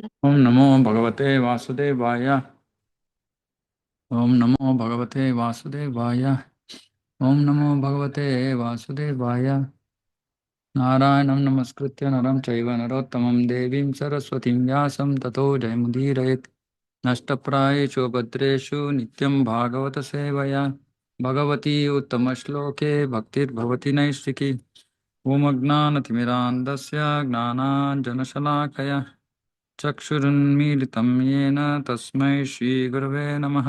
ओम नमो भगवते वासुदेवाय। ओम नमो भगवते वासुदेवाय। ओम नमो भगवते वासुदेवाय। नारायणं नमस्कृत्य नरं चैव नरोत्तमं देवीं सरस्वतीं व्यासं ततो जयमुदीरयेत्। नष्टप्रायेषु भद्रेषु नित्यं भागवत सेवया भगवती उत्तमश्लोके भक्तिर्भवति नैष्टिकी। ॐ ज्ञानाञ्जनशलाकया चक्षुरुन्मीलितं येन तस्मै श्रीगुरवे नमः।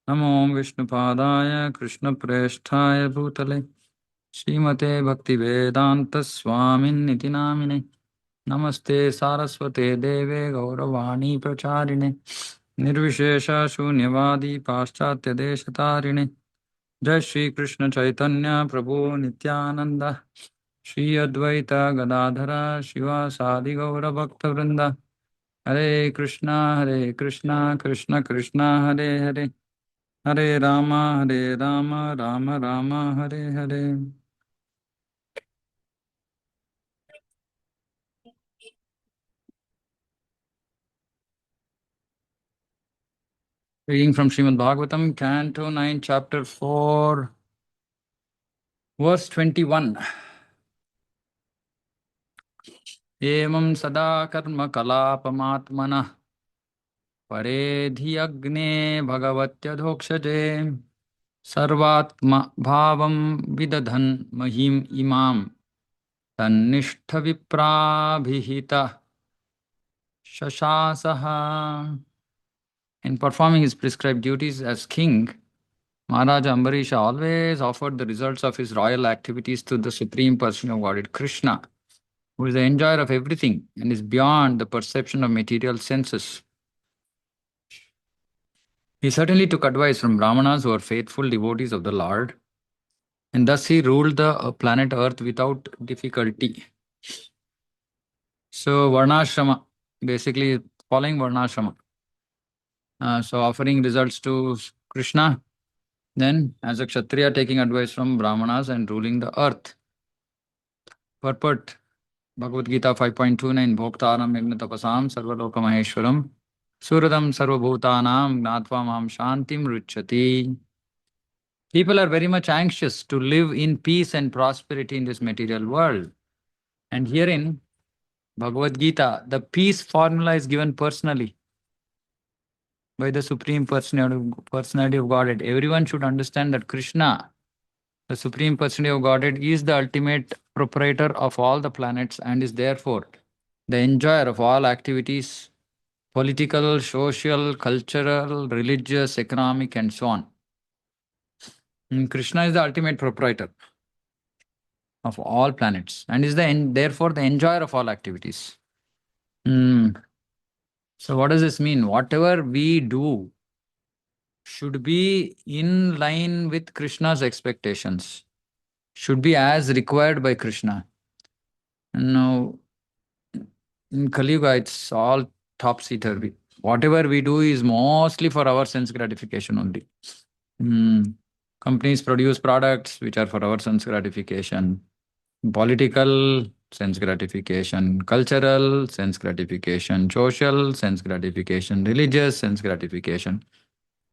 नमो विष्णुपादाय कृष्णप्रेष्ठाय भूतले श्रीमते भक्तिवेदान्तस्वामिन्निति नामिने। नमस्ते सारस्वते देवे गौरवाणी प्रचारिणे निर्विशेषशून्यवादी पाश्चात्यदेशतारिणे। जय श्री कृष्ण चैतन्य प्रभु नित्यानंद श्री अद्वैत गदाधर शिवासादि गौरभक्तवृंद। हरे Krishna Krishna Krishna Hare Hare Hare Ram Ram Ram Hare Hare. Reading from Srimad Bhagavatam, Canto 9, Chapter 4, Verse 21. Emam sada karma kalapamaatmana paredhi bhagavatya dhokshaje sarvatma bhavam vidadhan mahim imam tannishta viprabhihita shashasaha. In performing his prescribed duties as king, Maharaja Ambarīṣa always offered the results of his royal activities to the Supreme Person of Godhead, Krishna, who is the enjoyer of everything and is beyond the perception of material senses. He certainly took advice from Brahmanas who were faithful devotees of the Lord, and thus he ruled the planet Earth without difficulty. So, Varnashrama, basically following Varnashrama. So, offering results to Krishna, then as a Kshatriya taking advice from Brahmanas and ruling the earth. Purport Bhagavad Gita 5.29 Bhoktaram Yagna Tapasam Sarvaloka Maheshwaram Suradam Sarvabhutanam Gnatva Mam Shantim Ruchati. People are very much anxious to live in peace and prosperity in this material world. And herein, Bhagavad Gita, the peace formula is given personally by the Supreme Personality of Godhead. Everyone should understand that Krishna, the Supreme Personality of Godhead, is the ultimate proprietor of all the planets and is therefore the enjoyer of all activities, political, social, cultural, religious, economic, and so on. And Krishna is the ultimate proprietor of all planets and is therefore the enjoyer of all activities. Mm. So, what does this mean? Whatever we do should be in line with Krishna's expectations, should be as required by Krishna. Now, in Kali Yuga, it's all topsy-turvy. Whatever we do is mostly for our sense gratification only. Companies produce products which are for our sense gratification. Political, sense gratification. Cultural, sense gratification. Social, sense gratification. Religious, sense gratification.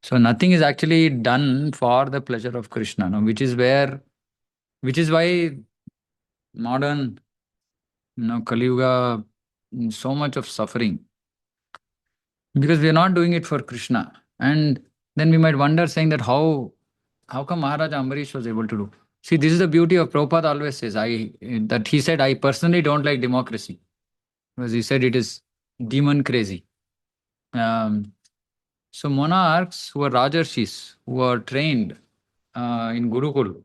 So nothing is actually done for the pleasure of Krishna, no? Which is why modern, Kali Yuga, so much of suffering. Because we are not doing it for Krishna. And then we might wonder saying that how come Maharaja Ambarish was able to do? See, this is the beauty of Prabhupada always says, that he said, I personally don't like democracy. Because he said it is demon crazy. Um, so monarchs who are Rajarshis, who are trained in Gurukul,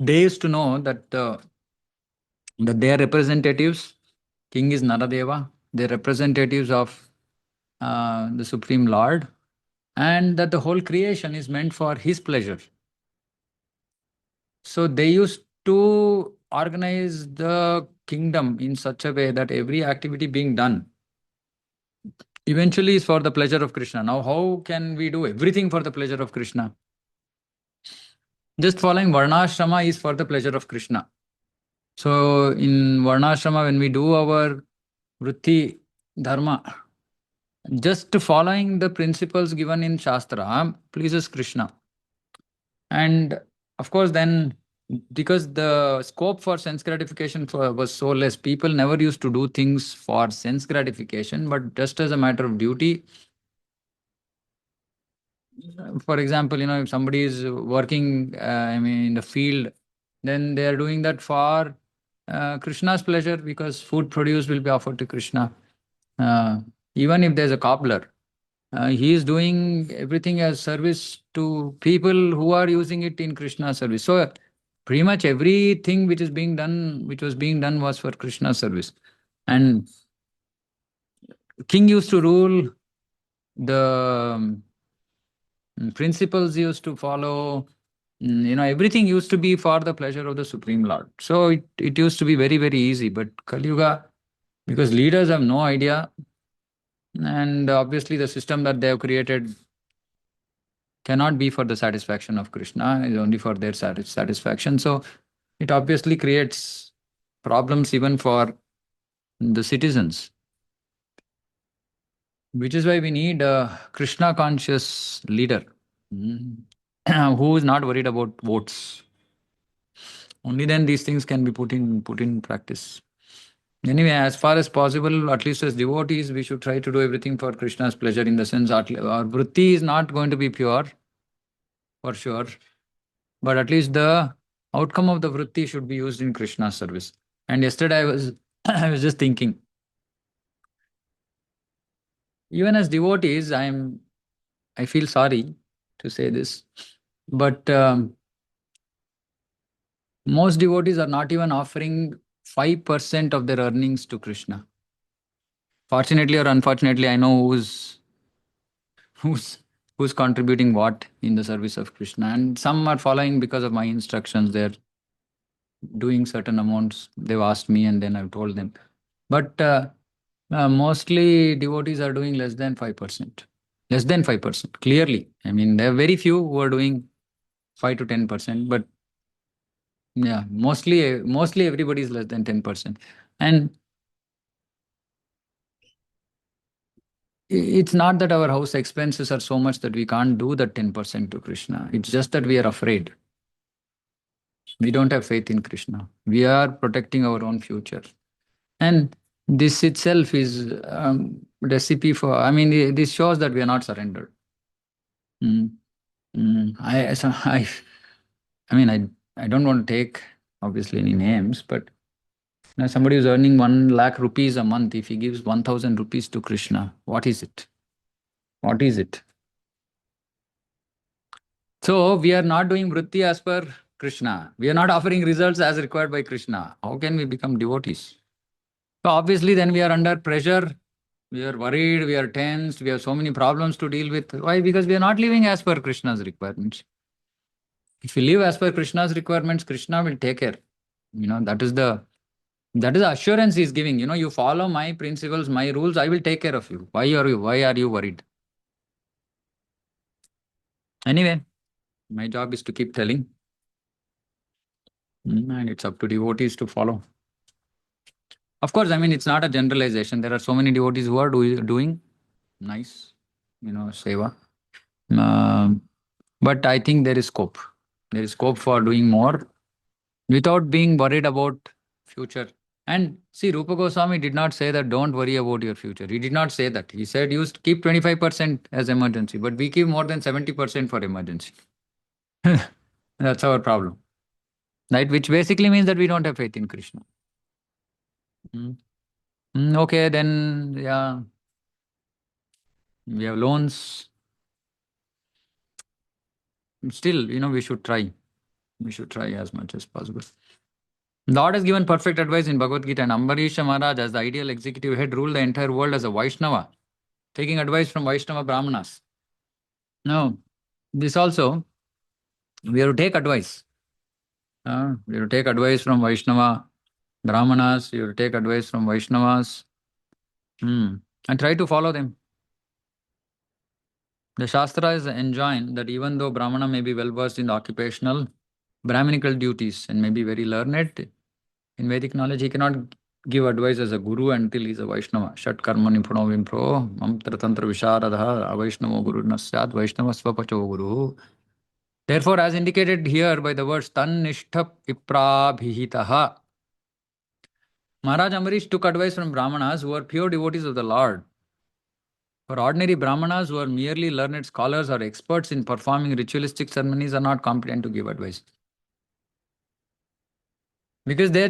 they used to know that their representatives, king is Naradeva, they're representatives of the Supreme Lord, and that the whole creation is meant for his pleasure. So they used to organize the kingdom in such a way that every activity being done eventually is for the pleasure of Krishna. Now, how can we do everything for the pleasure of Krishna? Just following Varnashrama is for the pleasure of Krishna. So, in Varnashrama, when we do our vritti, dharma. Just following the principles given in Shastra pleases Krishna. And of course, then because the scope for sense gratification was so less, people never used to do things for sense gratification, but just as a matter of duty. For example, if somebody is working, in the field, then they are doing that for Krishna's pleasure, because food produced will be offered to Krishna. Uh, Even if there's a cobbler, he is doing everything as service to people who are using it in Krishna's service. So pretty much everything which was being done was for Krishna's service. And king used to rule, the principles used to follow, everything used to be for the pleasure of the Supreme Lord. So it used to be very, very easy. But Kali Yuga, because leaders have no idea, and obviously the system that they have created cannot be for the satisfaction of Krishna, it's only for their satisfaction. So it obviously creates problems even for the citizens, which is why we need a Krishna conscious leader, who is not worried about votes. Only then these things can be put in practice. Anyway, as far as possible, at least as devotees, we should try to do everything for Krishna's pleasure, in the sense our vritti is not going to be pure, for sure, but at least the outcome of the vritti should be used in Krishna's service. And yesterday I was I was just thinking, even as devotees, I feel sorry to say this, but most devotees are not even offering 5% of their earnings to Krishna. Fortunately or unfortunately, I know who's who's contributing what in the service of Krishna, and some are following because of my instructions. They're doing certain amounts. They've asked me, and then I've told them. But mostly devotees are doing less than 5%. Less than 5%. Clearly, there are very few who are doing 5 to 10%, but yeah, mostly everybody is less than 10%. And it's not that our house expenses are so much that we can't do the 10% to Krishna. It's just that we are afraid. We don't have faith in Krishna. We are protecting our own future. And this itself is recipe for, this shows that we are not surrendered. Mm. I don't want to take obviously any names, but now somebody who's earning 1 lakh rupees a month, if he gives 1,000 rupees to Krishna, what is it? What is it? So we are not doing vritti as per Krishna. We are not offering results as required by Krishna. How can we become devotees? So obviously then we are under pressure. We are worried, we are tensed, we have so many problems to deal with. Why? Because we are not living as per Krishna's requirements. If we live as per Krishna's requirements, Krishna will take care. That is the assurance he's giving. You follow my principles, my rules, I will take care of you. Why are you worried? Anyway, my job is to keep telling. And it's up to devotees to follow. Of course, it's not a generalization. There are so many devotees who are doing nice, seva. Um, but I think there is scope. There is scope for doing more without being worried about future. And see, Rupa Goswami did not say that don't worry about your future. He did not say that. He said you keep 25% as emergency, but we keep more than 70% for emergency. That's our problem. Right? Which basically means that we don't have faith in Krishna. Okay, then, yeah, we have loans. Still, we should try. We should try as much as possible. Lord has given perfect advice in Bhagavad Gita, and Ambarīṣa Mahārāja, as the ideal executive head, ruled the entire world as a Vaishnava, taking advice from Vaishnava Brahmanas. Now, this also, we have to take advice. We have to take advice from Vaishnava Brahmanas, you have to take advice from Vaishnavas, and try to follow them. The Shastras enjoin that even though Brahmana may be well versed in the occupational Brahminical duties and may be very learned in Vedic knowledge, he cannot give advice as a guru until he's a Vaishnava. Shat karma nipuno vimpro, mantra tantra visharadha, avaishnavo guru nasyat, vaishnava svapacho guru. Therefore, as indicated here by the words tan nishtha piprabhihitaha, Maharaj Ambarīṣa took advice from Brahmanas who were pure devotees of the Lord. For ordinary Brahmanas who are merely learned scholars or experts in performing ritualistic ceremonies are not competent to give advice. Because they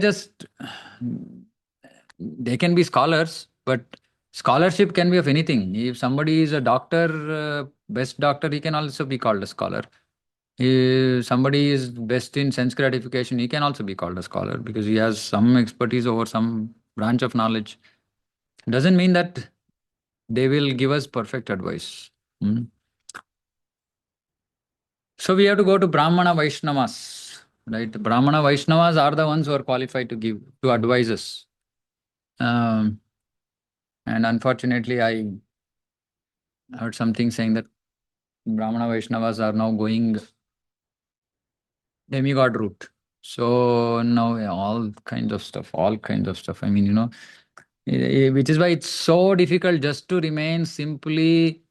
can be scholars, but scholarship can be of anything. If somebody is a doctor, best doctor, he can also be called a scholar. If somebody is best in sense gratification, he can also be called a scholar because he has some expertise over some branch of knowledge. Doesn't mean that they will give us perfect advice. So we have to go to Brahmana Vaishnavas, right? Brahmana Vaishnavas are the ones who are qualified to advise us. And unfortunately, I heard something saying that Brahmana Vaishnavas are now going demigod route. So now all kinds of stuff. I mean, which is why it's so difficult just to remain simply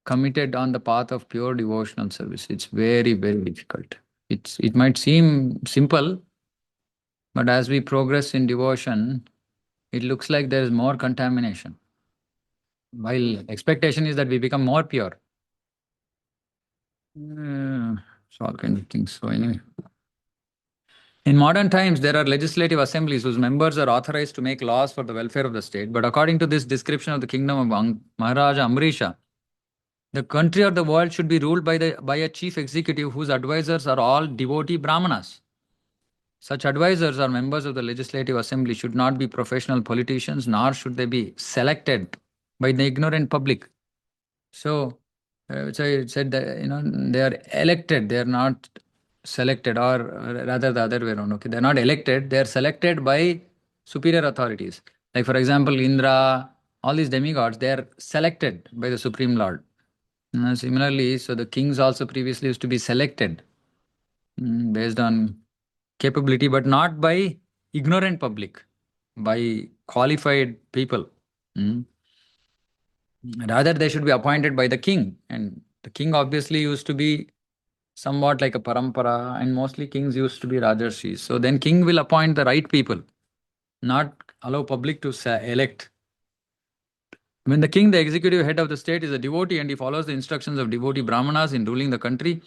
committed on the path of pure devotional service. It's very, very difficult. It might seem simple, but as we progress in devotion, it looks like there is more contamination. While expectation is that we become more pure. So all kind of things. So anyway. In modern times, there are legislative assemblies whose members are authorized to make laws for the welfare of the state. But according to this description of the kingdom of Maharaja Ambarīṣa, the country or the world should be ruled by a chief executive whose advisors are all devotee Brahmanas. Such advisors or members of the legislative assembly should not be professional politicians, nor should they be selected by the ignorant public. So it said that they are elected, they are not selected, or rather the other way around. Okay, they are not elected, they are selected by superior authorities. Like for example, Indra, all these demigods, they are selected by the Supreme Lord. Similarly, so the kings also previously used to be selected based on capability, but not by ignorant public, by qualified people. Rather, they should be appointed by the king. And the king obviously used to be somewhat like a parampara, and mostly kings used to be rajarshis. So then king will appoint the right people, not allow public to elect. When the king, the executive head of the state, is a devotee and he follows the instructions of devotee brahmanas in ruling the country,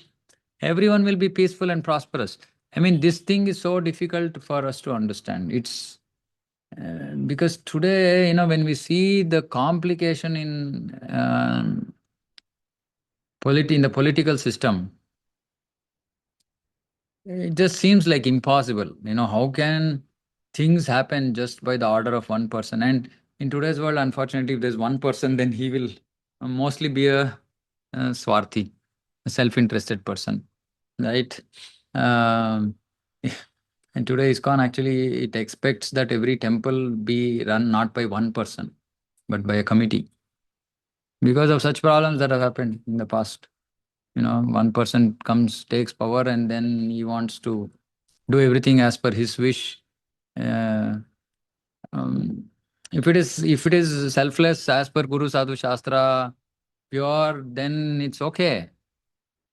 everyone will be peaceful and prosperous. I mean, this thing is so difficult for us to understand. It's because today, when we see the complication in in the political system, it just seems like impossible. How can things happen just by the order of one person? And in today's world, unfortunately, if there's one person, then he will mostly be a swarthi, a self-interested person, right? Um, and today ISKCON actually, it expects that every temple be run not by one person, but by a committee. Because of such problems that have happened in the past. One person comes, takes power, and then he wants to do everything as per his wish. Uh, if it is selfless as per Guru Sadhu Shastra, pure, then it's okay.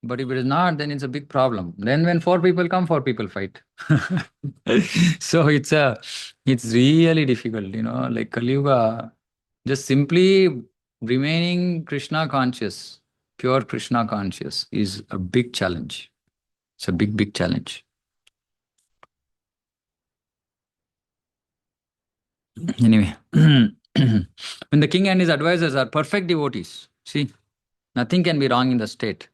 But if it is not, then it's a big problem. Then when four people come, four people fight. So it's really difficult, like Kali Yuga, just simply remaining Krishna conscious, pure Krishna conscious is a big challenge. It's a big, big challenge. Anyway, when the king and his advisors are perfect devotees, see, nothing can be wrong in the state.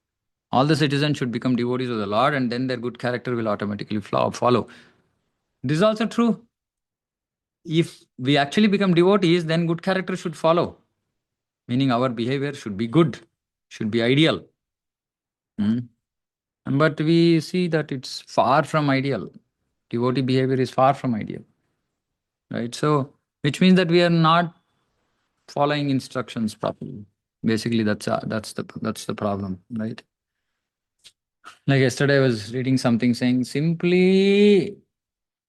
All the citizens should become devotees of the Lord, and then their good character will automatically follow. This is also true. If we actually become devotees, then good character should follow. Meaning our behavior should be good, should be ideal. But we see that it's far from ideal. Devotee behavior is far from ideal. Right? So, which means that we are not following instructions properly. Basically, that's the problem, right? Like yesterday, I was reading something saying simply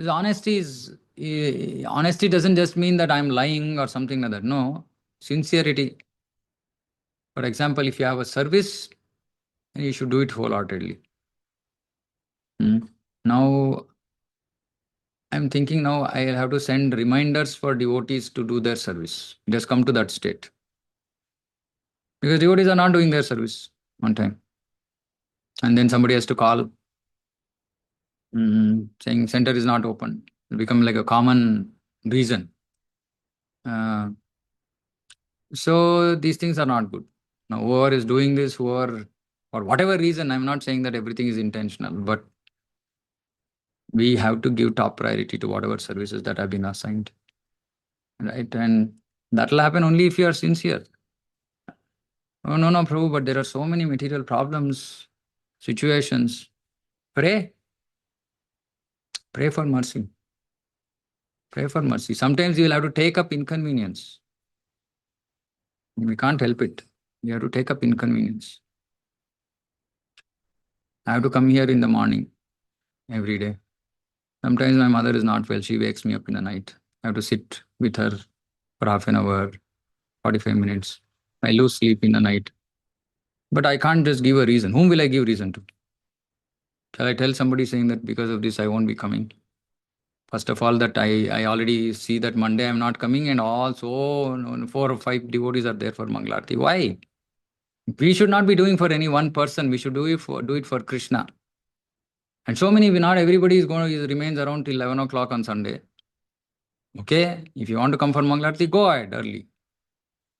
This honesty doesn't just mean that I'm lying or something like that. No, sincerity. For example, if you have a service, you should do it wholeheartedly. Now, I'm thinking now I'll have to send reminders for devotees to do their service. It has come to that state. Because devotees are not doing their service on time. And then somebody has to call saying center is not open. It become like a common reason. Uh, so these things are not good. Now, whoever is doing this, whoever, for whatever reason, I'm not saying that everything is intentional, but we have to give top priority to whatever services that have been assigned. Right? And that will happen only if you are sincere. Oh, no, no, Prabhu, but there are so many material problems, situations. Pray. Pray for mercy. Pray for mercy. Sometimes you will have to take up inconvenience. We can't help it. We have to take up inconvenience. I have to come here in the morning every day. Sometimes my mother is not well. She wakes me up in the night. I have to sit with her for half an hour, 45 minutes. I lose sleep in the night. But I can't just give a reason. Whom will I give reason to? Shall I tell somebody saying that because of this I won't be coming? First of all, that I already see that Monday I'm not coming, and also 4 or 5 devotees are there for Mangalarti. Why? We should not be doing for any one person. We should do it for Krishna. And so many, not everybody is going to remains around till 11 o'clock on Sunday. Okay, if you want to come for Mangalarti, go ahead early.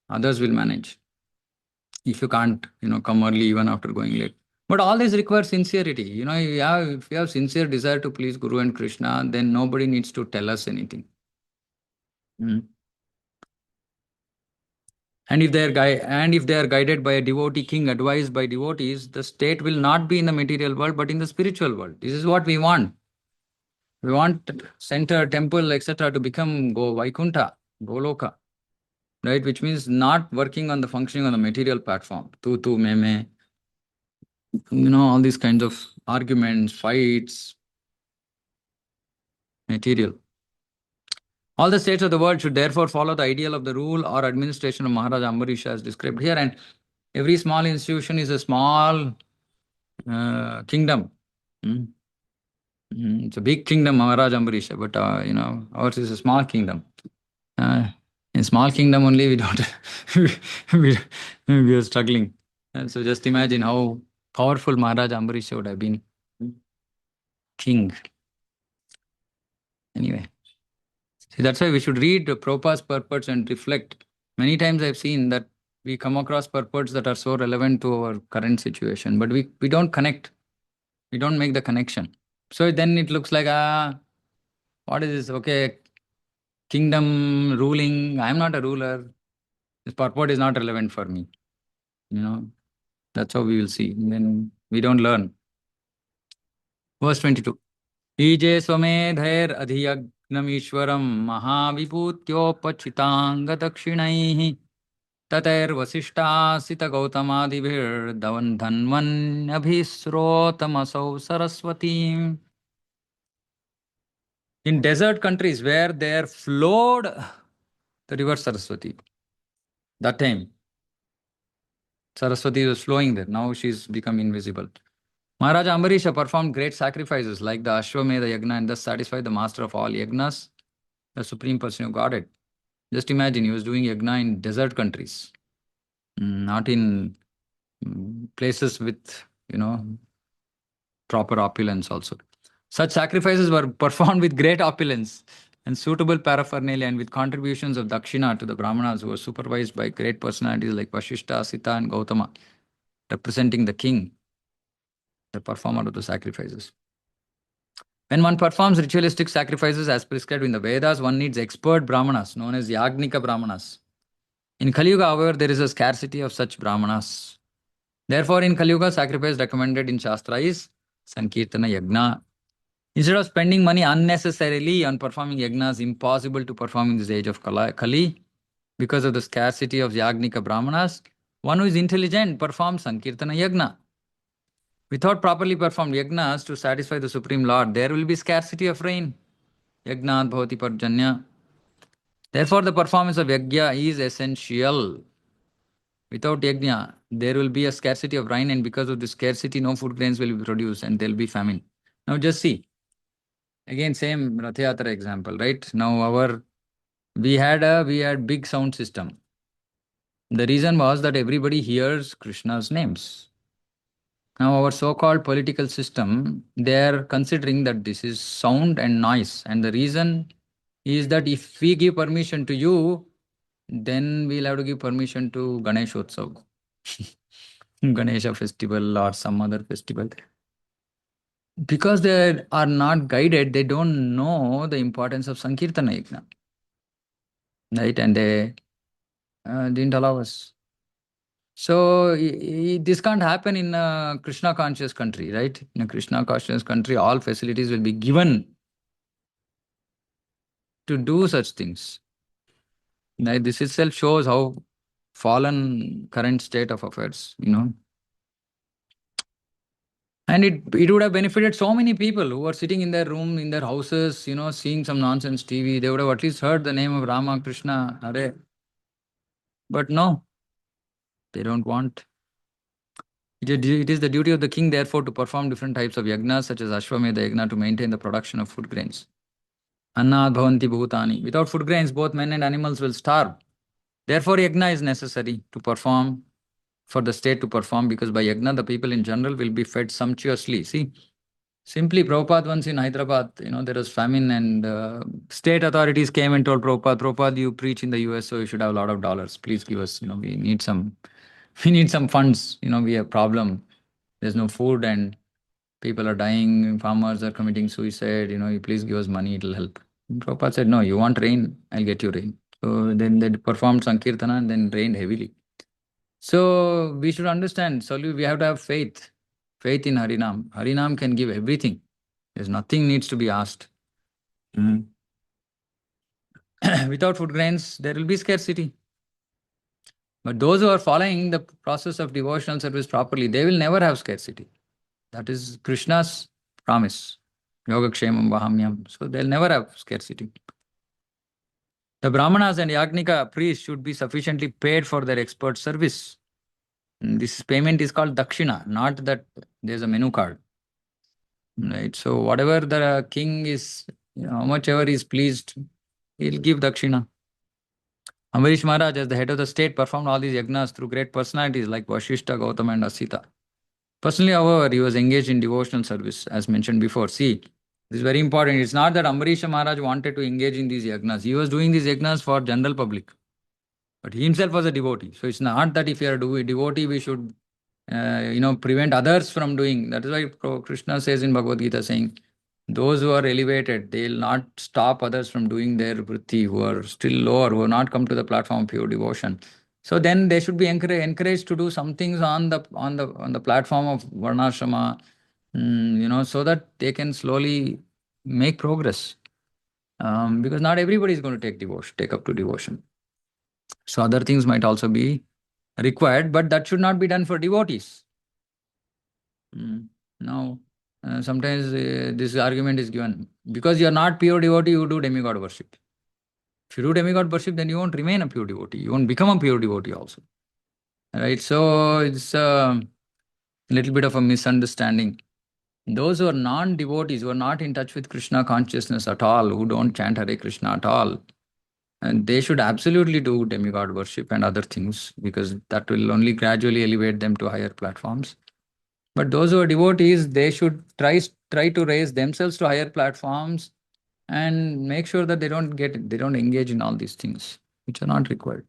Others will manage. If you can't, come early even after going late. But all this requires sincerity. If you have sincere desire to please Guru and Krishna, then nobody needs to tell us anything. Mm. And if they are guided by a devotee king, advised by devotees, the state will not be in the material world, but in the spiritual world. This is what we want. We want center, temple, etc. to become Vaikuntha, Goloka, right? Which means not working on the functioning on the material platform. Tu, me, all these kinds of arguments, fights, material. All the states of the world should therefore follow the ideal of the rule or administration of Maharaja Ambarīṣa as described here. And every small institution is a small kingdom. It's a big kingdom, Maharaja Ambarīṣa, but ours is a small kingdom. In small kingdom only we don't we are struggling. And so just imagine how powerful Maharaja Ambarīṣa would have been. King. Anyway. See, that's why we should read Prabhupada's purports and reflect. Many times I've seen that we come across purports that are so relevant to our current situation, but we don't connect. We don't make the connection. So then it looks like, what is this? Okay, kingdom ruling. I'm not a ruler. This purport is not relevant for me. That's how we will see. And then we don't learn. Verse 22. Ije swamedhair adhiyagnamishwaram mahavibhutyopachitanga dakshinaihi tatair vasishtasita gautamādibhir dhanvanyabhisrotamasau saraswatim. In desert countries where there flowed the river Saraswati, that time Saraswati was flowing there. Now she's become invisible. Maharaja Ambarīṣa performed great sacrifices like the Ashwamedha Yagna and thus satisfied the master of all yagnas, the Supreme Person of Godhead. Just imagine, he was doing yagna in desert countries, not in places with, proper opulence also. Such sacrifices were performed with great opulence and suitable paraphernalia and with contributions of dakshina to the brahmanas who were supervised by great personalities like Vasishta, Sita and Gautama, representing the king, the performer of the sacrifices. When one performs ritualistic sacrifices as prescribed in the Vedas, one needs expert brahmanas, known as Yagnika brahmanas. In Kali Yuga, however, there is a scarcity of such brahmanas. Therefore, in Kali Yuga, sacrifice recommended in Shastra is Sankirtana Yagna. Instead of spending money unnecessarily on performing yagnas, impossible to perform in this age of Kali, because of the scarcity of Yagnika brahmanas, one who is intelligent performs Sankirtana Yagna. Without properly performed yagnas to satisfy the Supreme Lord, there will be scarcity of rain. Yagnat bhavati parjanya. Therefore, the performance of yajna is essential. Without yajna, there will be a scarcity of rain, and because of the scarcity, no food grains will be produced and there will be famine. Now, just see, again, same Rath Yatra example, right? Now, we had big sound system. The reason was that everybody hears Krishna's names. Now, our so-called political system, they are considering that this is sound and noise, and the reason is that if we give permission to you, then we'll have to give permission to Ganesh Utsav, Ganesha festival or some other festival. Because they are not guided, they don't know the importance of Sankirtana Yajna, right? And they didn't allow us. So this can't happen in a Krishna conscious country, right? In a Krishna conscious country, all facilities will be given to do such things. Right? This itself shows how fallen current state of affairs. And it would have benefited so many people who were sitting in their room, in their houses, seeing some nonsense TV. They would have at least heard the name of Rama, Krishna, Hare. But no, they don't want. It is the duty of the king, therefore, to perform different types of yagnas, such as Ashwamedha yagna, to maintain the production of food grains. Annad bhavanti bhutani. Without food grains, both men and animals will starve. Therefore, yagna is necessary to perform, for the state to perform, because by yagna, the people in general will be fed sumptuously. See, simply Prabhupada once in Hyderabad, there was famine, and state authorities came and told Prabhupada, you preach in the US, so you should have a lot of dollars. Please give us, we need some, we need some funds. We have problem. There's no food and people are dying, farmers are committing suicide, you please give us money, it'll help. And Prabhupada said, no, you want rain, I'll get you rain. So then they performed Sankirtana and then rained heavily. So we should understand, so we have to have faith in Harinam. Harinam can give everything. There's nothing needs to be asked. Mm. Without food grains, there will be scarcity. But those who are following the process of devotional service properly, they will never have scarcity. That is Krishna's promise. Yogakshemam Vahamyam. So they'll never have scarcity. The Brahmanas and Yagnika priests should be sufficiently paid for their expert service. This payment is called Dakshina, not that there's a menu card. Right? So whatever the king is, how much ever is pleased, he'll give Dakshina. Ambarīṣa Mahārāja, as the head of the state, performed all these yagnas through great personalities like Vashishta, Gautama, and Asita. Personally, however, he was engaged in devotional service, as mentioned before. See, this is very important. It's not that Ambarīṣa Mahārāja wanted to engage in these yagnas. He was doing these yagnas for general public. But he himself was a devotee. So it's not that if you are a devotee, we should, prevent others from doing. That is why Krishna says in Bhagavad Gita, saying, those who are elevated, they will not stop others from doing their vritti, who are still lower, who have not come to the platform of pure devotion. So then they should be encouraged to do some things on the platform of Varnashrama, so that they can slowly make progress. Because not everybody is going to take up to devotion. So other things might also be required, but that should not be done for devotees. Now, sometimes this argument is given, because you are not pure devotee, you do demigod worship. If you do demigod worship, then you won't remain a pure devotee. You won't become a pure devotee also. Right? So it's a little bit of a misunderstanding. Those who are non-devotees, who are not in touch with Krishna consciousness at all, who don't chant Hare Krishna at all, and they should absolutely do demigod worship and other things, because that will only gradually elevate them to higher platforms. But those who are devotees, they should try to raise themselves to higher platforms and make sure that they don't engage in all these things which are not required.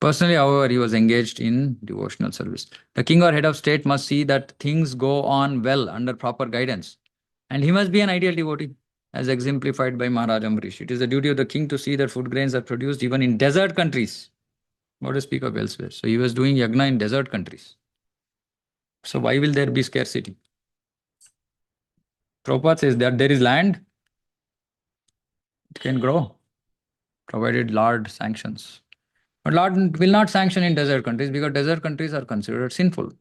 Personally, however, he was engaged in devotional service. The king or head of state must see that things go on well under proper guidance. And he must be an ideal devotee, as exemplified by Maharaj Ambarīṣa. It is the duty of the king to see that food grains are produced even in desert countries, not to speak of elsewhere. So he was doing yagna in desert countries. So why will there be scarcity? Prabhupada says that there is land, it can grow, provided Lord sanctions. But Lord will not sanction in desert countries, because desert countries are considered sinful.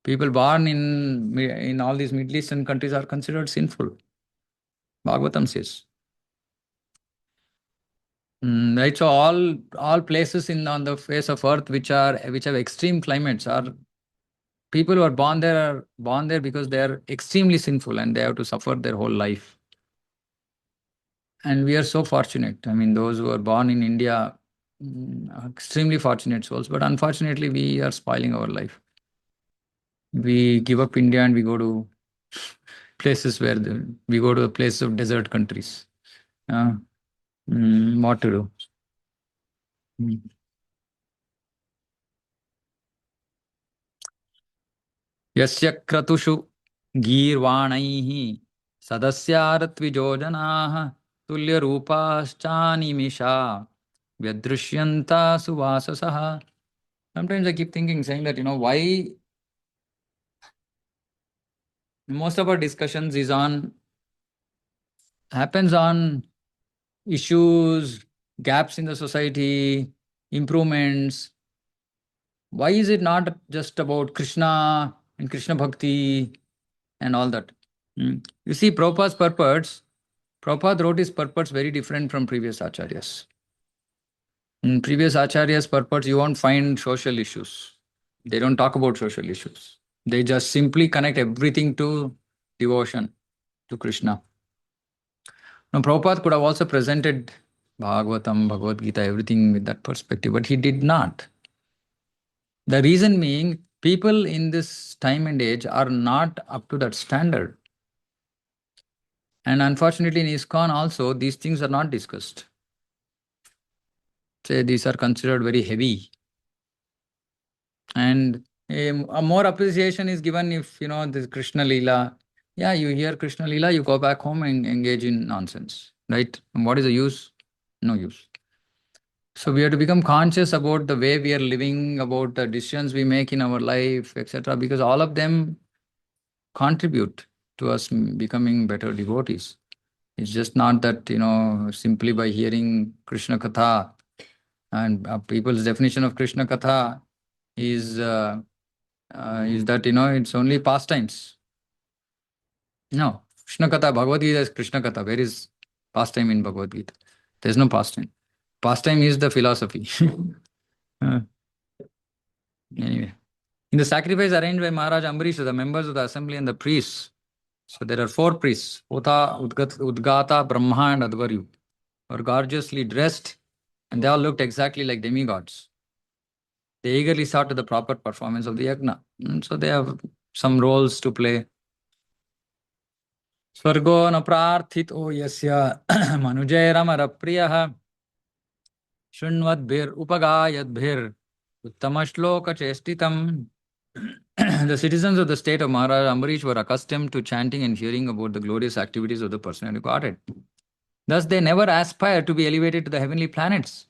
People born in all these Middle Eastern countries are considered sinful. Bhagavatam says. Right. So all places on the face of earth which have extreme climates are people who are born there because they are extremely sinful and they have to suffer their whole life. And we are so fortunate. I mean, those who are born in India are extremely fortunate souls. But unfortunately, we are spoiling our life. We give up India and we go to places we go to the places of desert countries. Uh, what to do? Mm. यस्य क्रतुषु गीर्वाणैः सदस्यारत्विजोजनाः तुल्यरूपाश्चानिमिषा व्यदृश्यन्ता सुवाससः. Sometimes I keep thinking, saying that, why most of our discussions happens on issues, gaps in the society, improvements. Why is it not just about Krishna and Krishna Bhakti and all that? You see, Prabhupada wrote his purports very different from previous acharyas. In previous acharyas' purports, you won't find social issues. They don't talk about social issues. They just simply connect everything to devotion to Krishna. Now, Prabhupada could have also presented Bhagavatam, Bhagavad Gita, everything with that perspective, but he did not. The reason being, people in this time and age are not up to that standard. And unfortunately, in ISKCON also, these things are not discussed. Say these are considered very heavy. And a more appreciation is given if, this Krishna Leela. Yeah, you hear Krishna Leela, you go back home and engage in nonsense. Right? And what is the use? No use. So we have to become conscious about the way we are living, about the decisions we make in our life, etc. Because all of them contribute to us becoming better devotees. It's just not that, simply by hearing Krishna Katha, and people's definition of Krishna Katha is that, it's only pastimes. No, Krishna Katha, Bhagavad Gita is Krishna Katha. Where is pastime in Bhagavad Gita? There's no pastime. Pastime is the philosophy. Anyway. In the sacrifice arranged by Maharaja Ambarīṣa, the members of the assembly and the priests, so there are 4 priests, Uta, Udgata, Brahma and Advaryu, were gorgeously dressed and they all looked exactly like demigods. They eagerly sought to the proper performance of the yajna. So they have some roles to play. Swargo na prarthito yasya manujairamara priyaha shunvadbhir upagayadbhir uttamashloka chestitam. The citizens of the state of Maharaja Ambarīṣ were accustomed to chanting and hearing about the glorious activities of the personality Godhead. Thus, they never aspired to be elevated to the heavenly planets,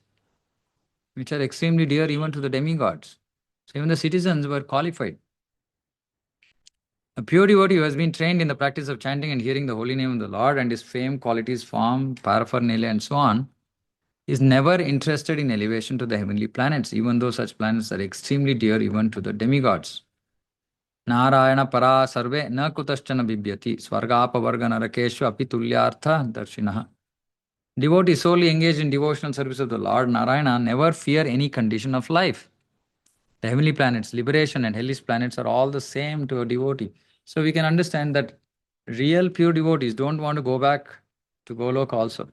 which are extremely dear even to the demigods. So, even the citizens were qualified. A pure devotee who has been trained in the practice of chanting and hearing the holy name of the Lord and his fame, qualities, form, paraphernalia, and so on, is never interested in elevation to the heavenly planets, even though such planets are extremely dear even to the demigods. Narayana para sarve na kutaschana bibhyati swargapavarga narakeshu api tulyartha darshinaha. Devotees solely engaged in devotional service of the Lord Narayana never fear any condition of life. The heavenly planets, liberation and hellish planets are all the same to a devotee. So we can understand that real pure devotees don't want to go back to Golok also.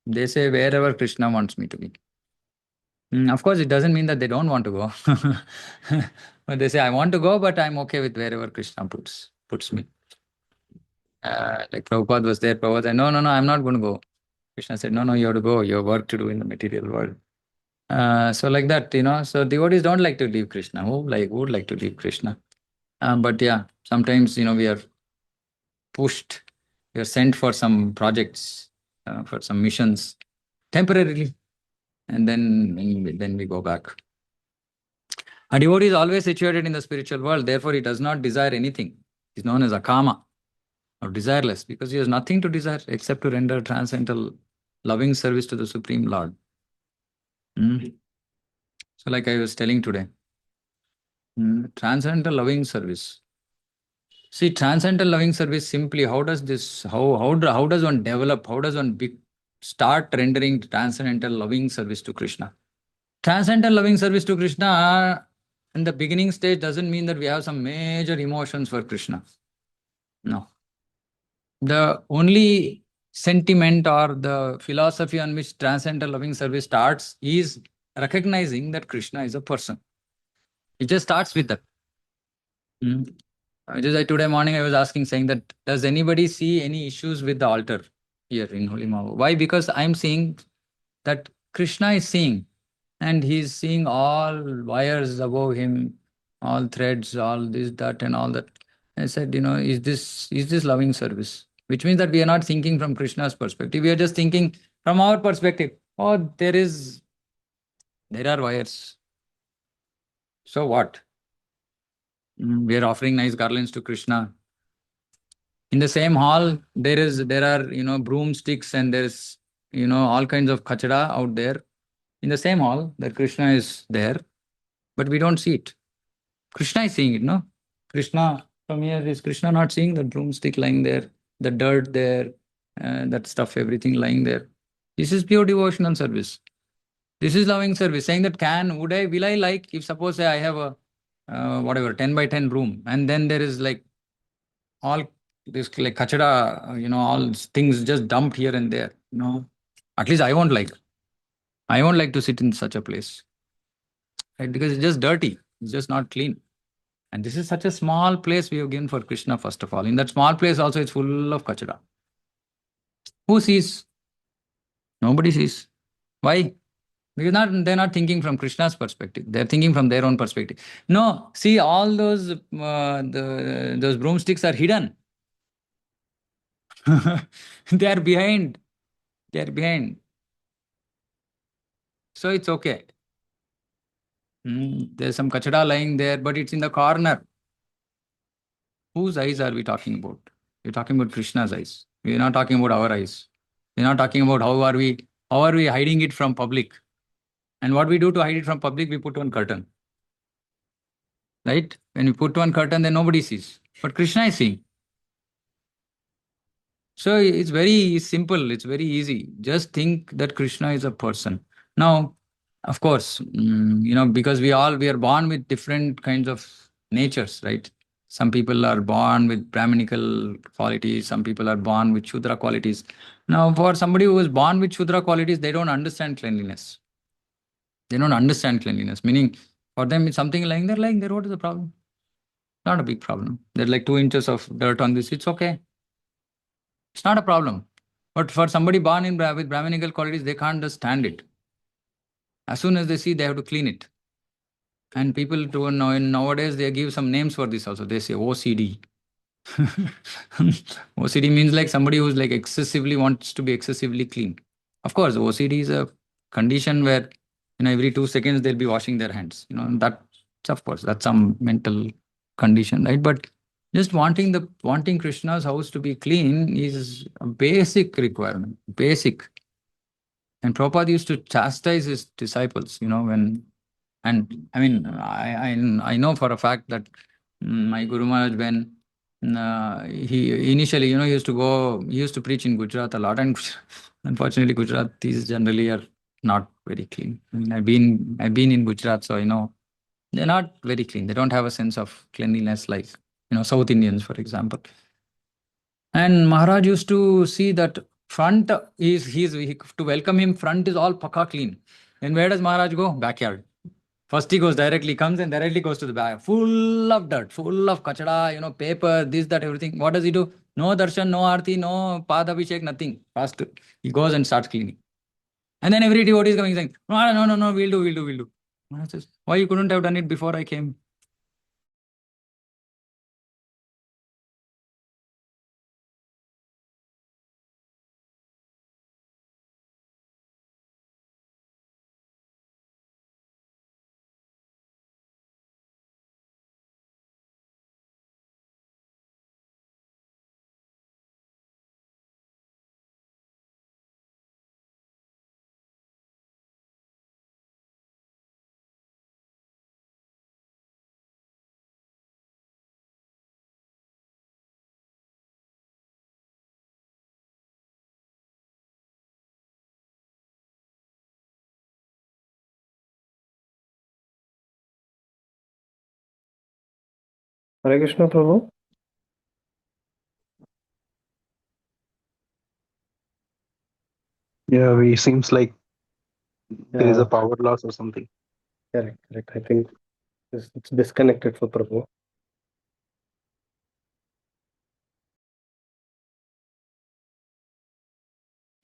They say wherever Krishna wants me to be. Of course, it doesn't mean that they don't want to go. But they say, I want to go, but I'm okay with wherever Krishna puts me. Like Prabhupada was there, Prabhupada said, no, I'm not going to go. Krishna said, no, you have to go. You have work to do in the material world. So like that, so devotees don't like to leave Krishna. Who would like to leave Krishna? But yeah, sometimes, we are pushed, we are sent for some projects, for some missions, temporarily, and then we go back. A devotee is always situated in the spiritual world, therefore he does not desire anything. He is known as akama, or desireless, because he has nothing to desire except to render transcendental loving service to the Supreme Lord. So like I was telling today, Transcendental loving service. See, transcendental loving service simply, how does this, how does one develop, how does one start rendering transcendental loving service to Krishna? Transcendental loving service to Krishna in the beginning stage doesn't mean that we have some major emotions for Krishna. No. The only sentiment or the philosophy on which transcendental loving service starts is recognizing that Krishna is a person. It just starts with that. Mm. Just like today morning, I was asking, saying that does anybody see any issues with the altar here in Holy Mava? Why? Because I'm seeing that Krishna is seeing, and he's seeing all wires above him, all threads, all this, that, and all that. I said, is this loving service? Which means that we are not thinking from Krishna's perspective. We are just thinking from our perspective. Oh, there are wires. So what? We are offering nice garlands to Krishna. In the same hall, there are broomsticks, and there's all kinds of kachada out there. In the same hall, that Krishna is there, but we don't see it. Krishna is seeing it, no? Krishna, from here, is Krishna not seeing the broomstick lying there, the dirt there, that stuff, everything lying there? This is pure devotional service. This is loving service. Saying that will I like, if suppose say I have a whatever 10 by 10 room, and then there is like all this like kachada, all things just dumped here and there. At least I won't like. I won't like to sit in such a place, right? Because it's just dirty. It's just not clean. And this is such a small place we have given for Krishna, first of all. In that small place also, it's full of kachara. Who sees? Nobody sees. Why? Because they're not thinking from Krishna's perspective. They're thinking from their own perspective. No, see, all those broomsticks are hidden. They are behind. They are behind. So it's okay. There's some kachada lying there, but it's in the corner. Whose eyes are we talking about? We're talking about Krishna's eyes. We're not talking about our eyes. We're not talking about how are we hiding it from public. And what we do to hide it from public, we put one curtain. Right? When we put one curtain, then nobody sees. But Krishna is seeing. So it's very simple, it's very easy. Just think that Krishna is a person. Now, of course, because we are born with different kinds of natures, right? Some people are born with Brahminical qualities, some people are born with Shudra qualities. Now, for somebody who is born with Shudra qualities, they don't understand cleanliness. They don't understand cleanliness, meaning for them, it's something lying there, what is the problem? Not a big problem. There's like 2 inches of dirt on this, it's okay. It's not a problem. But for somebody born with Brahminical qualities, they can't just stand it. As soon as they see, they have to clean it. And people nowadays, they give some names for this also. They say OCD. OCD means like somebody who's like excessively wants to be excessively clean. Of course, OCD is a condition where every 2 seconds they'll be washing their hands. That's of course that's some mental condition, right? But just wanting Krishna's house to be clean is a basic requirement, basic. And Prabhupada used to chastise his disciples, and I mean, I know for a fact that my Guru Maharaj, when he initially, he used to preach in Gujarat a lot, and unfortunately, Gujaratis generally are not very clean. I mean, I've been in Gujarat, so I know they're not very clean. They don't have a sense of cleanliness like South Indians, for example. And Maharaj used to see that front to welcome him, front is all paka clean. Then where does Maharaj go? Backyard. First he comes and directly goes to the back, full of dirt, full of kachada, paper, this, that, everything. What does he do? No darshan, no arti, no padabhishek, nothing. Fast. He goes and starts cleaning. And then every devotee is coming saying, no, no, no, no, we'll do. Maharaj says, why you couldn't have done it before I came? Hare Krishna, Prabhu. Yeah, we seems like there is a Yeah, power loss or something. correct, correct. I think it's disconnected for Prabhu.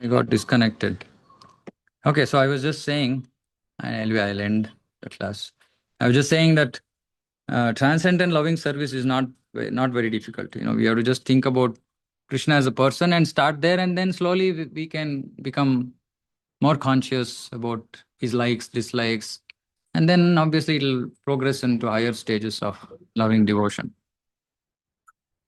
I got disconnected. Okay, so I was just saying, I'll end the class. I was just saying that transcendent loving service is not very difficult. We have to just think about Krishna as a person and start there, and then slowly we can become more conscious about his likes, dislikes, and then obviously it'll progress into higher stages of loving devotion.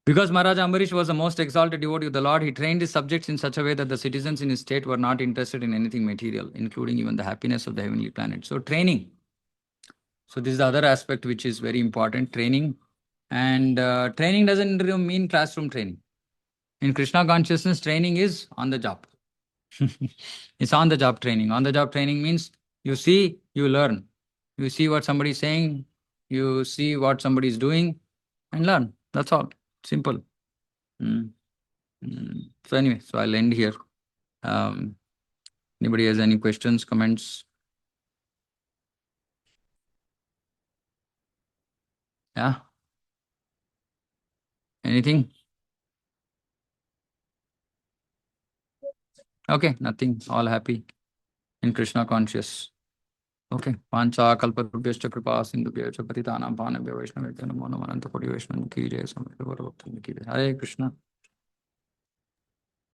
Because Maharaja Ambarish was the most exalted devotee of the Lord, he trained his subjects in such a way that the citizens in his state were not interested in anything material, including even the happiness of the heavenly planet. So, training. So, this is the other aspect which is very important, training. And training doesn't mean classroom training. In Krishna consciousness, training is on the job. It's on the job training. On the job training means you see, you learn. You see what somebody is saying, you see what somebody is doing, and learn. That's all. Simple. Mm. So anyway, so I'll end here. Um, Anybody has any questions, comments? Yeah, anything? Okay, nothing. All happy in Krishna conscious. Okay. Pancha kalpatrubhyascha kripa sindhubhya patitanam panabhya vaishnavya namo namo ananta koti vaishnava ki jaya samaya Hare Krishna.